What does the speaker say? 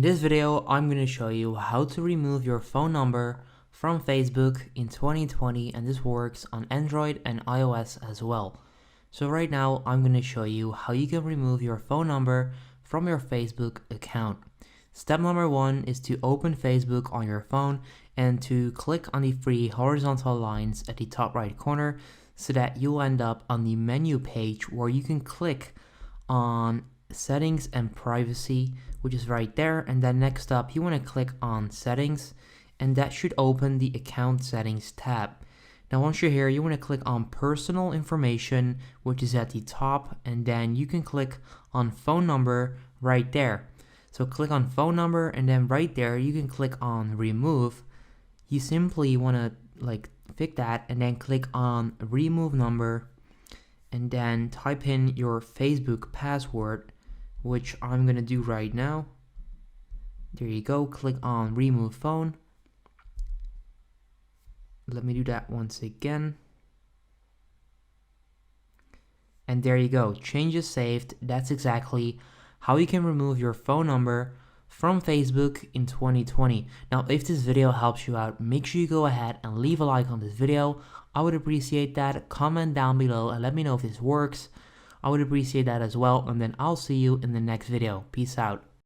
In this video, I'm going to show you how to remove your phone number from Facebook in 2020, and this works on Android and iOS as well. So right now, I'm going to show you how you can remove your phone number from your Facebook account. Step number 1 is to open Facebook on your phone and to click on the three horizontal lines at the top right corner so that you'll end up on the menu page where you can click on settings and privacy, which is right there, and then next up you want to click on settings, and that should open the account settings tab. Now once you're here, you want to click on personal information, which is at the top, and then you can click on phone number right there. So click on phone number, and then right there you can click on remove. You simply want to pick that and then click on remove number, and then type in your Facebook password, which I'm gonna do right now. There you go. Click on remove phone. Let me do that once again. And there you go. Changes saved. That's exactly how you can remove your phone number from Facebook in 2020. Now, if this video helps you out, make sure you go ahead and leave a like on this video. I would appreciate that. Comment down below and let me know if this works. I would appreciate that as well, and then I'll see you in the next video. Peace out.